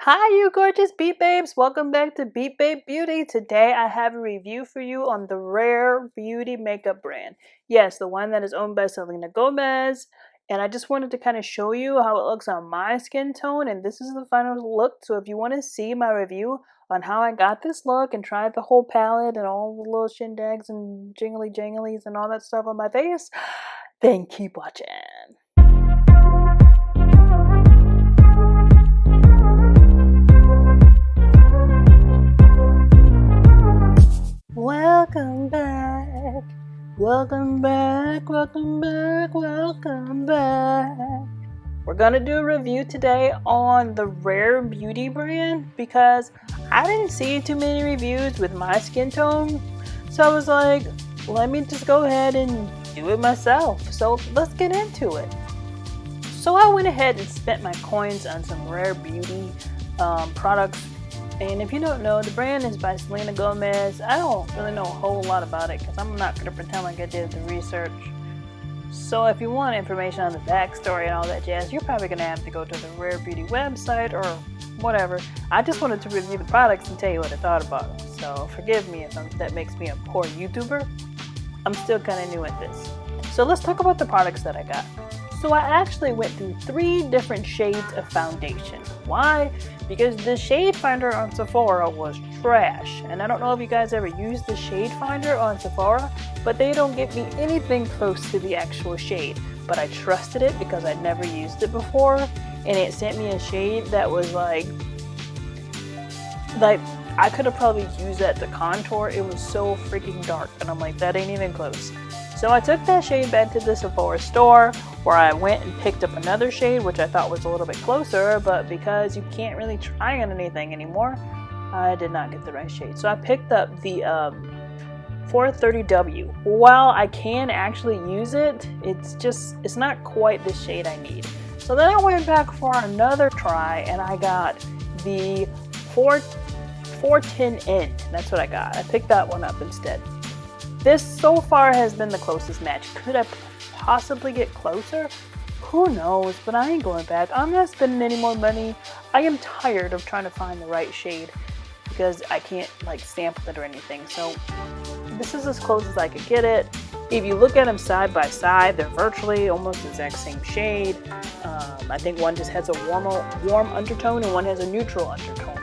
Hi, you gorgeous Beat Babes! Welcome back to Beat Babe Beauty. Today I have a review for you on the Rarebeauty makeup brand. Yes, the one that is owned by Selena Gomez. And I just wanted to kind of show you how it looks on my skin tone. And this is the final look. So if you want to see my review on how I got this look and tried the whole palette and all the little shindags and jingly janglies and all that stuff on my face, then keep watching. Welcome back, welcome back, welcome back, welcome back. We're gonna do a review today on the Rarebeauty brand because I didn't see too many reviews with my skin tone. So I was like, let me just go ahead and do it myself. So let's get into it. So I went ahead and spent my coins on some Rarebeauty products. And if you don't know, the brand is by Selena Gomez. I don't really know a whole lot about it because I'm not going to pretend like I did the research. So if you want information on the backstory and all that jazz, you're probably going to have to go to the Rarebeauty website or whatever. I just wanted to review the products and tell you what I thought about them. So forgive me if that makes me a poor YouTuber. I'm still kind of new at this. So let's talk about the products that I got. So I actually went through 3 different shades of foundation. Why? Because the shade finder on Sephora was trash. And I don't know if you guys ever used the shade finder on Sephora, but they don't give me anything close to the actual shade. But I trusted it because I'd never used it before, and it sent me a shade that was like I could have probably used that to contour. It was so freaking dark, and I'm like, that ain't even close. So I took that shade back to the Sephora store where I went and picked up another shade, which I thought was a little bit closer, but because you can't really try on anything anymore, I did not get the right shade. So I picked up the 430W. While I can actually use it, it's not quite the shade I need. So then I went back for another try and I got the 410N. That's what I got. I picked that one up instead. This so far has been the closest match. Could I possibly get closer? Who knows, but I ain't going back. I'm not spending any more money. I am tired of trying to find the right shade because I can't like sample it or anything. So this is as close as I could get it. If you look at them side by side, they're virtually almost the exact same shade. I think one just has a warm undertone and one has a neutral undertone.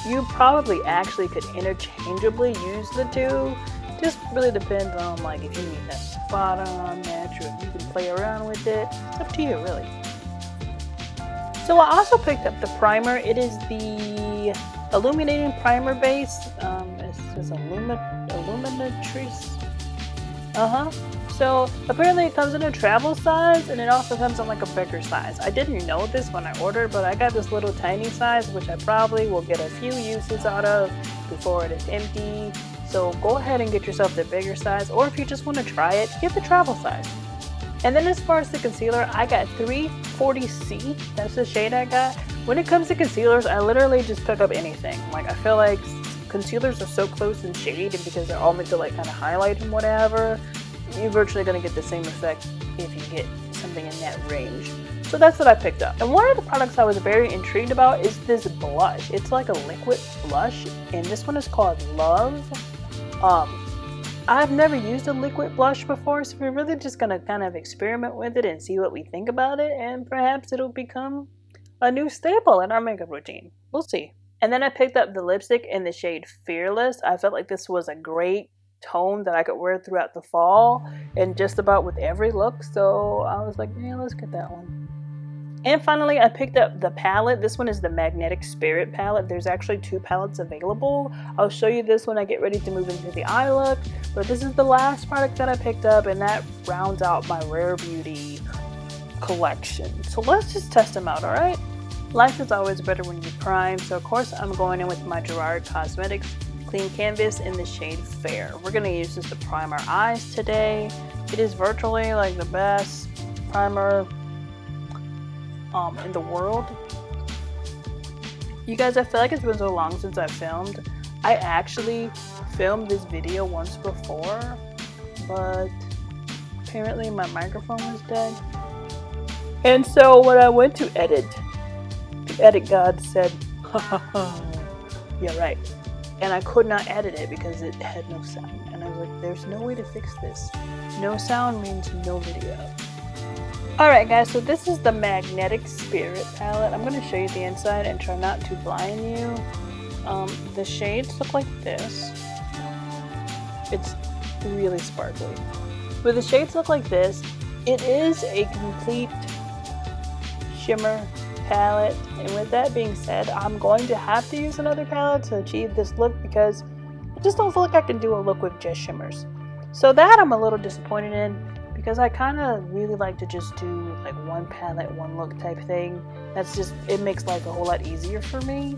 You probably actually could interchangeably use the two. Just really depends on like if you need that spot on match or if you can play around with it. It's up to you, really. So I also picked up the primer. It is the Illuminating Primer base. It says Illuminatrix. So apparently it comes in a travel size and it also comes in like a bigger size. I didn't know this when I ordered, but I got this little tiny size, which I probably will get a few uses out of before it is empty. So go ahead and get yourself the bigger size, or if you just want to try it, get the travel size. And then as far as the concealer, I got 340C. That's the shade I got. When it comes to concealers, I literally just pick up anything. Like I feel like concealers are so close in shade, and because they're all meant to like kind of highlight and whatever, you're virtually going to get the same effect if you get something in that range. So that's what I picked up. And one of the products I was very intrigued about is this blush. It's like a liquid blush, and this one is called Love. I've never used a liquid blush before, so we're really just gonna kind of experiment with it and see what we think about it, and perhaps it'll become a new staple in our makeup routine. We'll see. And then I picked up the lipstick in the shade Fearless. I felt like this was a great tone that I could wear throughout the fall and just about with every look, so I was like, yeah, let's get that one. And finally, I picked up the palette. This one is the Magnetic Spirit palette. There's actually 2 palettes available. I'll show you this when I get ready to move into the eye look. But this is the last product that I picked up, and that rounds out my Rarebeauty collection. So let's just test them out, alright? Life is always better when you prime. So of course, I'm going in with my Gerard Cosmetics Clean Canvas in the shade Fair. We're going to use this to prime our eyes today. It is virtually like the best primer in the world. You guys, I feel like it's been so long since I filmed. I actually filmed this video once before, but apparently my microphone was dead. And so when I went to edit, the edit god said, Yeah, right. And I could not edit it because it had no sound. And I was like, there's no way to fix this. No sound means no video. Alright guys, so this is the Magnetic Spirit palette. I'm going to show you the inside and try not to blind you. The shades look like this. It's really sparkly. But the shades look like this. It is a complete shimmer palette, and with that being said, I'm going to have to use another palette to achieve this look because I just don't feel like I can do a look with just shimmers. So that I'm a little disappointed in, because I kind of really like to just do like one palette, one look type thing. That's just, it makes life a whole lot easier for me.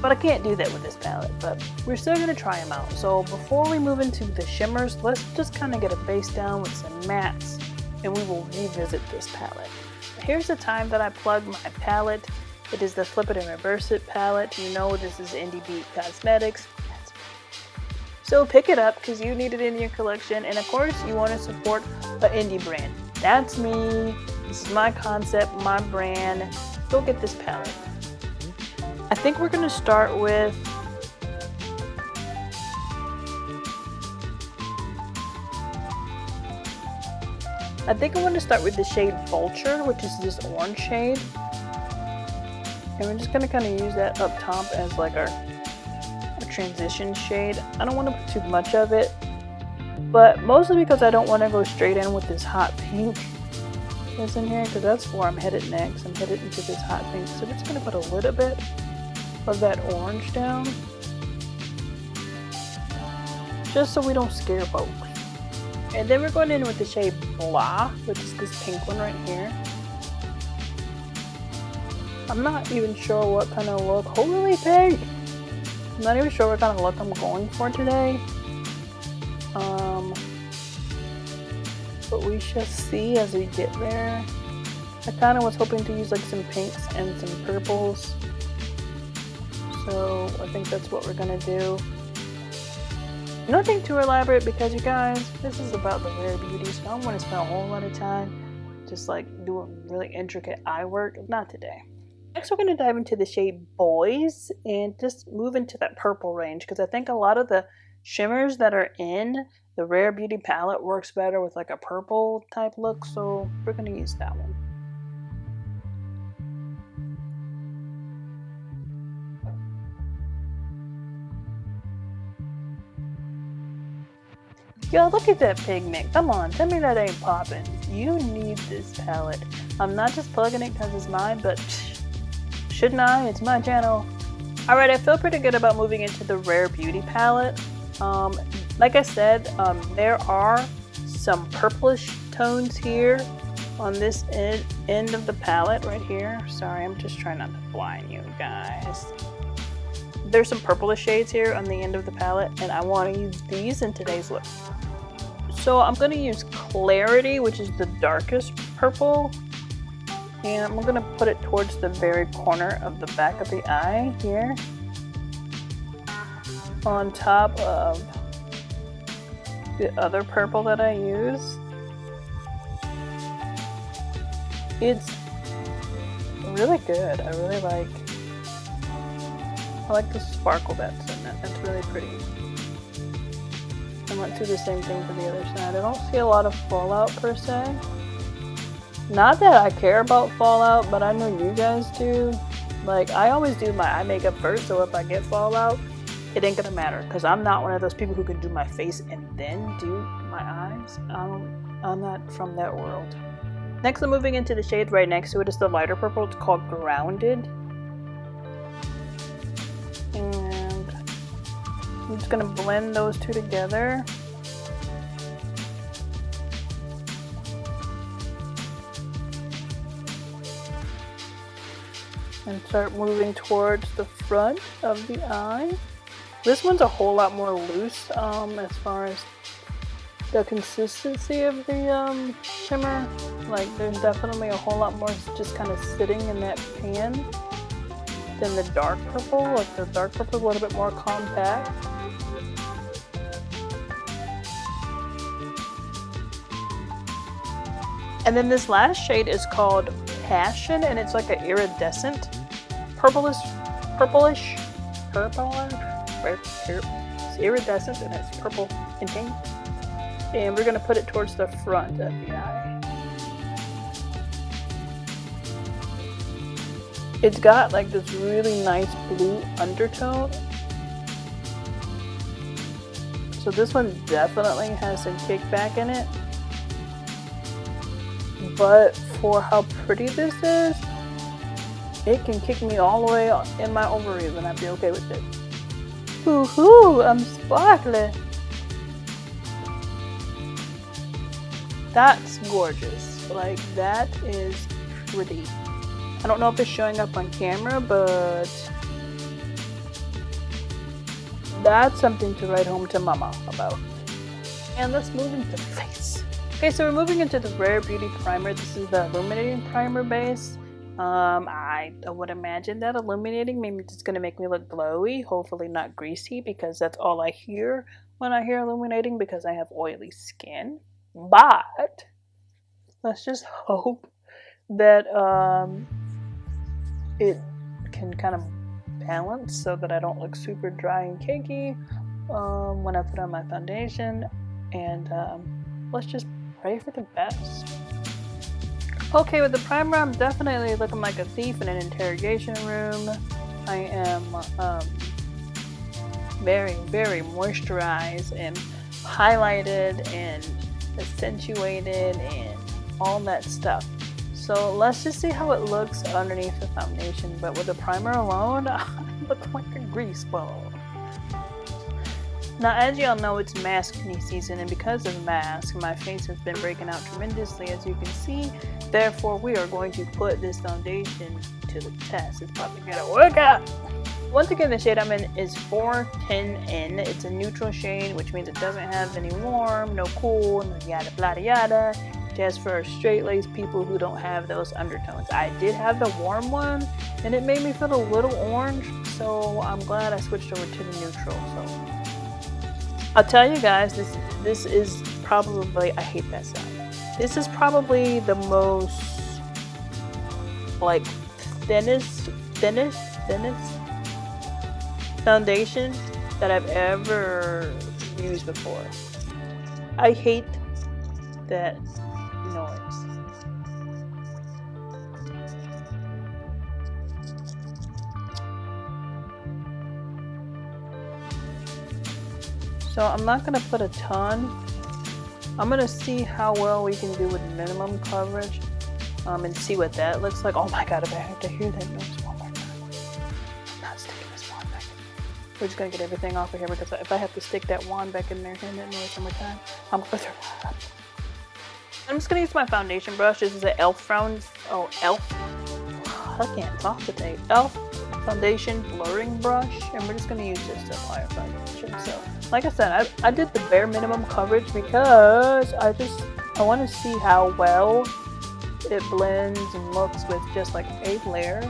But I can't do that with this palette, but we're still going to try them out. So before we move into the shimmers, let's just kind of get a base down with some mattes, and we will revisit this palette. Here's the time that I plug my palette. It is the Flip It and Reverse It palette. You know this is Indie Beat Cosmetics. So pick it up because you need it in your collection, and of course you want to support an indie brand. That's me. This is my concept, my brand. Go get this palette. I think we're going to start with I think I'm going to start with the shade Vulture, which is this orange shade. And we're just going to kind of use that up top as like our transition shade. I don't want to put too much of it, but mostly because I don't want to go straight in with this hot pink that's in here, because that's where I'm headed next. I'm headed into this hot pink. So we're just going to put a little bit of that orange down, just so we don't scare folks. And then we're going in with the shade Blah, which is this pink one right here. I'm not even sure what kind of look, holy pink! I'm not even sure what kind of look I'm going for today. But we shall see as we get there. I kind of was hoping to use like some pinks and some purples. So I think that's what we're gonna do. Nothing too elaborate because you guys, this is about the Rarebeauty, so I don't want to spend a whole lot of time just like doing really intricate eye work. Not today. Next we're going to dive into the shade Boys and just move into that purple range, because I think a lot of the shimmers that are in the Rarebeauty palette works better with like a purple type look, so we're going to use that one. Yo, look at that pigment. Come on, tell me that ain't popping. You need this palette. I'm not just plugging it because it's mine, but shouldn't I? It's my channel. Alright, I feel pretty good about moving into the Rarebeauty palette. Like I said, there are some purplish tones here on this end of the palette right here. Sorry, I'm just trying not to blind you guys. There's some purplish shades here on the end of the palette, and I want to use these in today's look. So I'm going to use Clarity, which is the darkest purple, and I'm going to put it towards the very corner of the back of the eye here, on top of the other purple that I use. It's really good. I really like the sparkle that's in it. It's really pretty. I might do the same thing for the other side. I don't see a lot of fallout per se. Not that I care about fallout, but I know you guys do. Like, I always do my eye makeup first, so if I get fallout, it ain't gonna matter, because I'm not one of those people who can do my face and then do my eyes. I'm not from that world. Next, I'm moving into the shade right next to it. It's the lighter purple. It's called Grounded. And I'm just going to blend those two together. And start moving towards the front of the eye. This one's a whole lot more loose as far as the consistency of the shimmer. Like, there's definitely a whole lot more just kind of sitting in that pan than the dark purple. Like, the dark purple is a little bit more compact. And then this last shade is called Passion, and it's like an iridescent purple purplish. It's iridescent and it's purple in pink. And we're going to put it towards the front of the eye. It's got like this really nice blue undertone. So this one definitely has some kickback in it. But for how pretty this is, it can kick me all the way in my ovaries and I'd be okay with it. Woohoo! I'm sparkly! That's gorgeous. Like, that is pretty. I don't know if it's showing up on camera, but that's something to write home to mama about. And let's move into face. Okay, so we're moving into the Rarebeauty Primer. This is the Illuminating Primer base. I would imagine that illuminating maybe it's going to make me look glowy, hopefully not greasy, because that's all I hear when I hear illuminating because I have oily skin. But let's just hope that it can kind of balance so that I don't look super dry and cakey when I put on my foundation. And let's just pray for the best. Okay, with the primer, I'm definitely looking like a thief in an interrogation room. I am very, very moisturized and highlighted and accentuated and all that stuff. So let's just see how it looks underneath the foundation. But with the primer alone, I look like a grease ball. Now, as y'all know, it's mask-me season, and because of mask, my face has been breaking out tremendously, as you can see. Therefore, we are going to put this foundation to the test. It's probably gonna work out. Once again, the shade I'm in is 410N. It's a neutral shade, which means it doesn't have any warm, no cool, no yada yada yada. Just for straight-laced people who don't have those undertones. I did have the warm one, and it made me feel a little orange, so I'm glad I switched over to the neutral. So I'll tell you guys, this is probably, I hate that sound. This is probably the most, like, thinnest foundation that I've ever used before. I hate that noise. So I'm not going to put a ton. I'm going to see how well we can do with minimum coverage and see what that looks like. Oh my god, if I have to hear that noise one more time. I'm not sticking this wand back in. We're just going to get everything off of here because if I have to stick that wand back in there hearing that noise one more time, I'm going to throw it up. I'm just going to use my foundation brush. This is an e.l.f. I can't talk today. e.l.f. foundation blurring brush, and we're just going to use this to apply our foundation. So like I said, I did the bare minimum coverage because I want to see how well it blends and looks with just like a layer.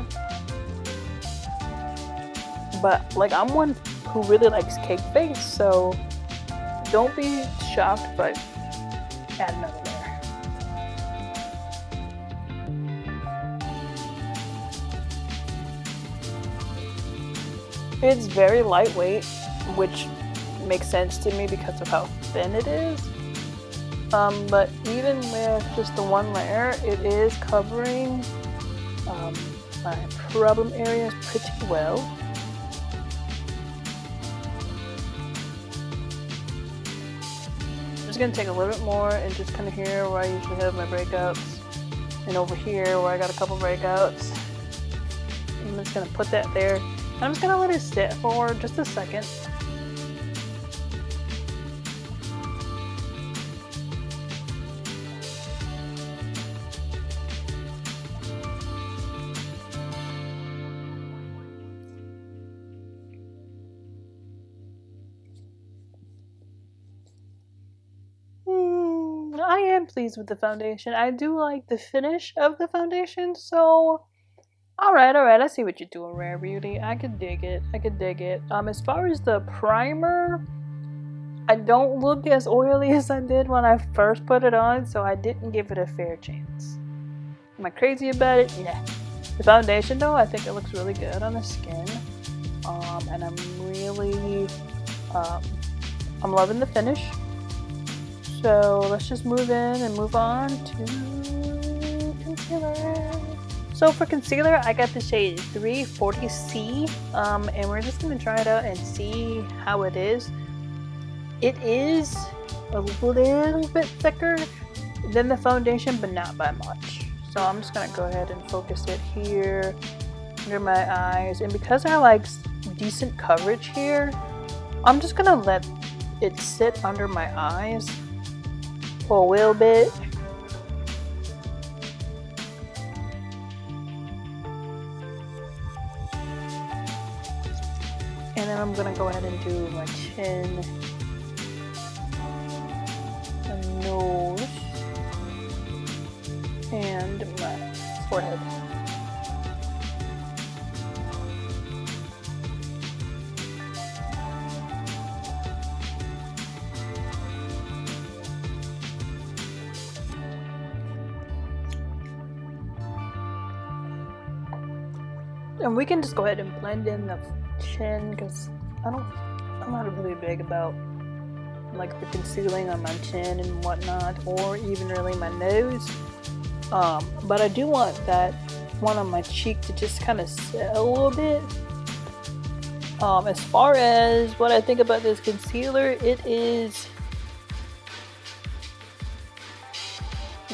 But like, I'm one who really likes cake face, so don't be shocked if I add another layer. It's very lightweight, which makes sense to me because of how thin it is. But even with just the one layer, it is covering my problem areas pretty well. I'm just going to take a little bit more and just kind of here where I usually have my breakouts, and over here where I got a couple breakouts. I'm just going to put that there. I'm just going to let it sit for just a second. I am pleased with the foundation. I do like the finish of the foundation, so alright, I see what you're doing, Rarebeauty. I could dig it. As far as the primer, I don't look as oily as I did when I first put it on, so I didn't give it a fair chance. Am I crazy about it? Nah. The foundation though, I think it looks really good on the skin. And I'm really, I'm loving the finish. So let's just move in and move on to concealer. So for concealer, I got the shade 340C, and we're just going to try it out and see how it is. It is a little bit thicker than the foundation, but not by much. So I'm just going to go ahead and focus it here under my eyes. And because I like decent coverage here, I'm just going to let it sit under my eyes for a little bit. And then I'm gonna go ahead and do my chin and nose and my forehead. And we can just go ahead and blend in the chin, because I'm not really big about like the concealing on my chin and whatnot, or even really my nose. But I do want that one on my cheek to just kind of set a little bit. As far as what I think about this concealer, it is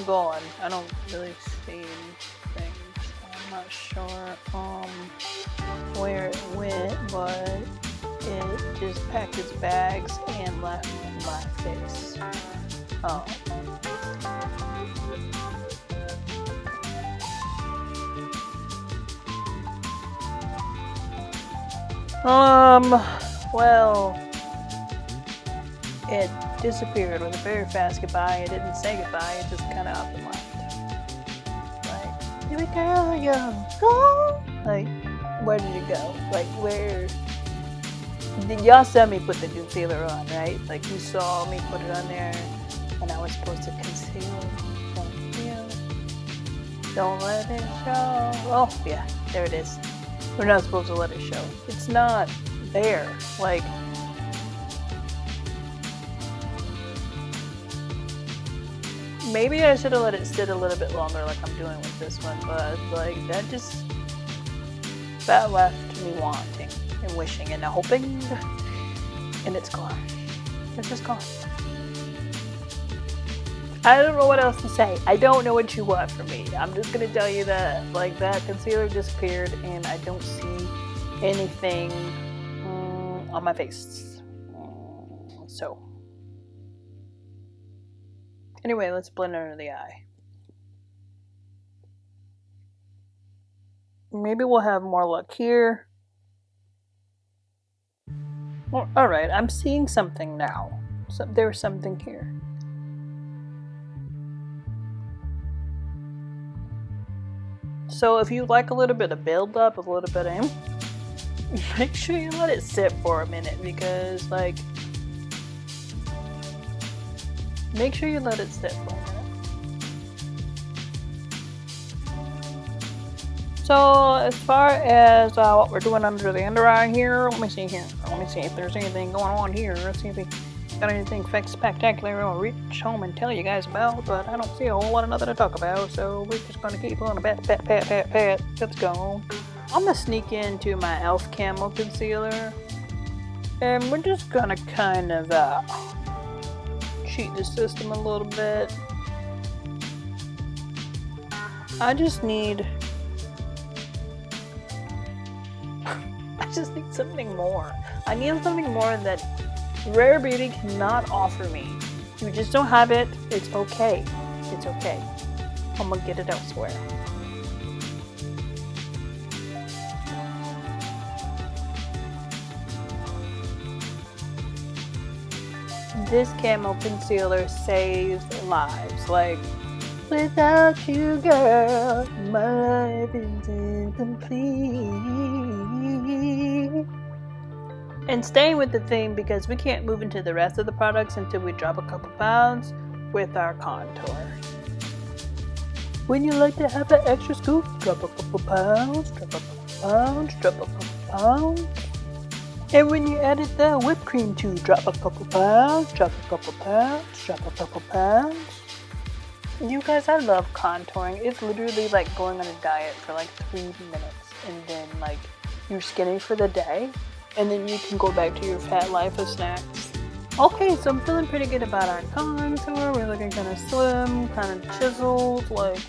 gone. I don't really see anything. I'm not sure where it went, but it just packed its bags and left my face. Well, it disappeared with a very fast goodbye. It didn't say goodbye, it just kind of out the mind. Like, here we go, like, where did it go? Like, where did y'all saw me put the concealer on, right? Like, you saw me put it on there, and I was supposed to conceal. Don't let it show. Oh, yeah, there it is. We're not supposed to let it show. It's not there. Like, maybe I should have let it sit a little bit longer like I'm doing with this one, but like that left me wanting and wishing and hoping, and it's gone. It's just gone. I don't know what else to say. I don't know what you want from me. I'm just gonna tell you that, like, that concealer disappeared and I don't see anything on my face. So, anyway, let's blend under the eye. Maybe we'll have more luck here. Well, alright, I'm seeing something now. So, there's something here. So if you like a little bit of build up, a little bit of, make sure you let it sit for a minute, because like, make sure you let it sit for a minute. So as far as what we're doing under the under eye here, let me see here. Let me see if there's anything going on here. Let's see if we got anything spectacular I'll reach home and tell you guys about, but I don't see a whole lot of nothing to talk about, so we're just gonna keep on a pat. Let's go. I'm gonna sneak into my e.l.f. Camo Concealer, and we're just gonna kind of cheat the system a little bit. I just need something more. I need something more that Rarebeauty cannot offer me. You just don't have it. It's okay. It's okay. I'm gonna get it elsewhere. This camo concealer saves lives. Like, without you, girl, my life is incomplete. And staying with the theme, because we can't move into the rest of the products until we drop a couple pounds with our contour. When you like to have that extra scoop, drop a couple pounds, drop a couple pounds, drop a couple pounds. And when you added the whipped cream too, drop a couple pounds, drop a couple pounds, drop a couple pounds. You guys, I love contouring. It's literally like going on a diet for like 3 minutes and then like you're skinny for the day and then you can go back to your fat life of snacks. Okay, so I'm feeling pretty good about our contour. We're looking kind of slim, kind of chiseled, like,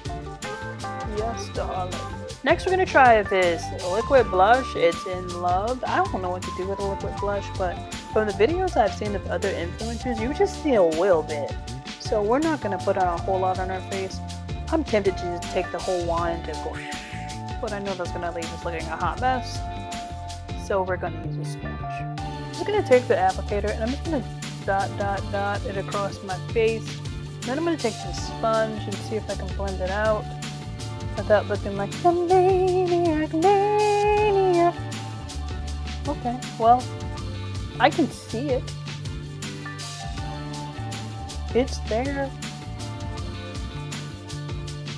yes, darling. Next, we're going to try this liquid blush. It's in Love. I don't know what to do with a liquid blush, but from the videos I've seen of other influencers, you just see a little bit. So we're not going to put on a whole lot on our face. I'm tempted to just take the whole wand and go, but I know that's going to leave us looking a hot mess. So we're going to use a sponge. I'm just going to take the applicator and I'm just going to dot it across my face. Then I'm going to take this sponge and see if I can blend it out without looking like the maniac. Okay, well, I can see it. It's there.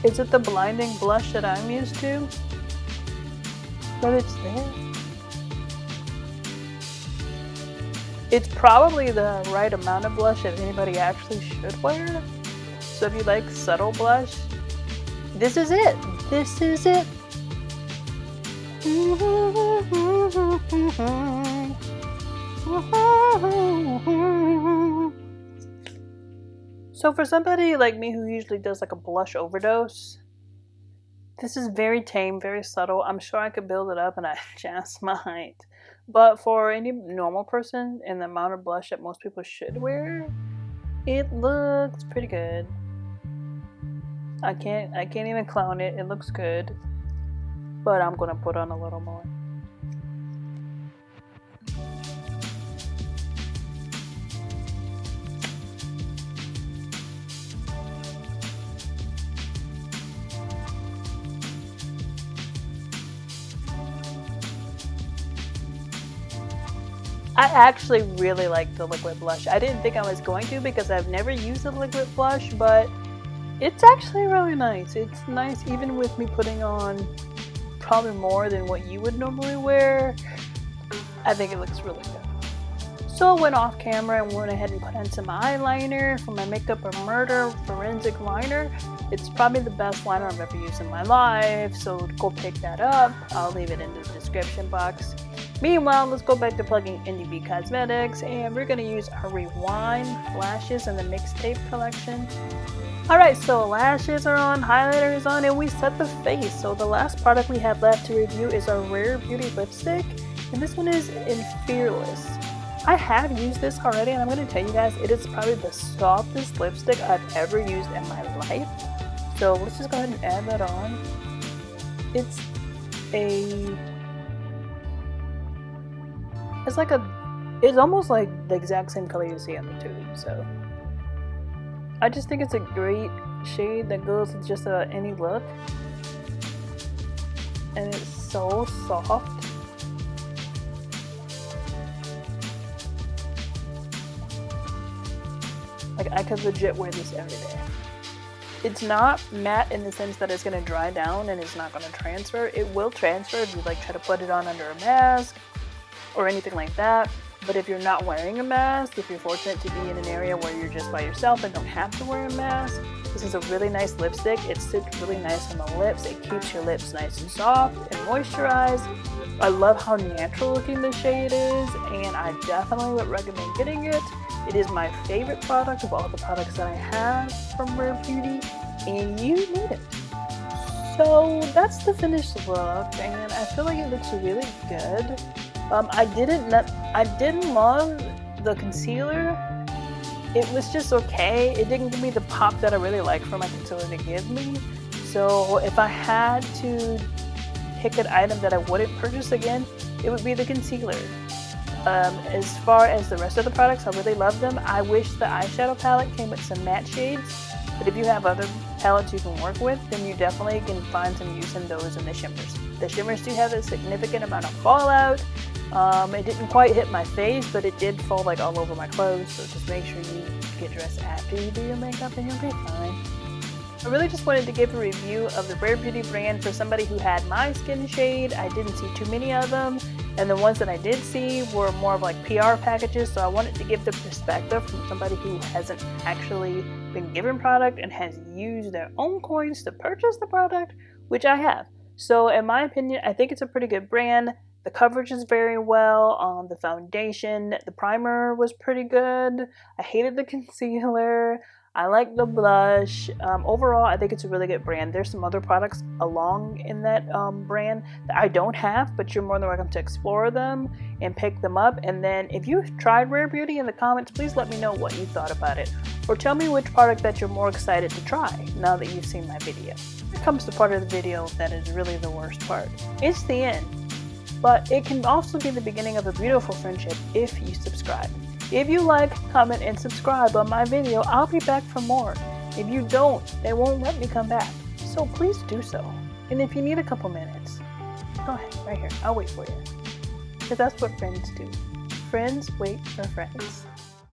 Is it the blinding blush that I'm used to? But it's there. It's probably the right amount of blush that anybody actually should wear. So if you like subtle blush, this is it. This is it. So for somebody like me who usually does like a blush overdose, this is very tame, very subtle. I'm sure I could build it up and I just might. But for any normal person and the amount of blush that most people should wear, it looks pretty good. I can't even clown it. It looks good. But I'm gonna put on a little more. I actually really like the liquid blush. I didn't think I was going to because I've never used a liquid blush, but it's actually really nice. It's nice even with me putting on probably more than what you would normally wear. I think it looks really good. So I went off camera and went ahead and put on some eyeliner for my Makeup or Murder forensic liner. It's probably the best liner I've ever used in my life, so go pick that up. I'll leave it in the description box. Meanwhile, let's go back to plugging NDB Cosmetics, and we're going to use our Rewind lashes in the mixtape collection. Alright, so lashes are on, highlighter is on, and we set the face. So the last product we have left to review is our Rarebeauty lipstick, and this one is in Fearless. I have used this already, and I'm going to tell you guys, it is probably the softest lipstick I've ever used in my life. So let's just go ahead and add that on. It's almost like the exact same color you see on the tube, so I just think it's a great shade that goes with just any look, and it's so soft. Like, I could legit wear this every day. It's not matte in the sense that it's going to dry down and it's not going to transfer. It will transfer if you like try to put it on under a mask or anything like that. But if you're not wearing a mask, if you're fortunate to be in an area where you're just by yourself and don't have to wear a mask, this is a really nice lipstick. It sits really nice on the lips. It keeps your lips nice and soft and moisturized. I love how natural looking the shade is, and I definitely would recommend getting it. It is my favorite product of all the products that I have from Rarebeauty, and you need it. So that's the finished look, and I feel like it looks really good. I didn't love the concealer. It was just okay. It didn't give me the pop that I really like for my concealer to give me. So if I had to pick an item that I wouldn't purchase again, it would be the concealer. As far as the rest of the products, I really love them. I wish the eyeshadow palette came with some matte shades, but if you have other palettes you can work with, then you definitely can find some use in those and the shimmers. The shimmers do have a significant amount of fallout. It didn't quite hit my face, but it did fall like all over my clothes, so just make sure you get dressed after you do your makeup and you'll be fine. I really just wanted to give a review of the Rarebeauty brand for somebody who had my skin shade. I didn't see too many of them, and the ones that I did see were more of like PR packages, so I wanted to give the perspective from somebody who hasn't actually been given product and has used their own coins to purchase the product, which I have. So in my opinion, I think it's a pretty good brand. The coverage is very well on the foundation. The primer was pretty good. I hated the concealer. I like the blush. Overall, I think it's a really good brand. There's some other products along in that brand that I don't have, but you're more than welcome to explore them and pick them up. And then if you've tried Rarebeauty in the comments, please let me know what you thought about it. Or tell me which product that you're more excited to try now that you've seen my video. Here comes the part of the video that is really the worst part. It's the end. But it can also be the beginning of a beautiful friendship if you subscribe. If you like, comment, and subscribe on my video, I'll be back for more. If you don't, they won't let me come back. So please do so. And if you need a couple minutes, go ahead, right here. I'll wait for you. Because that's what friends do. Friends wait for friends.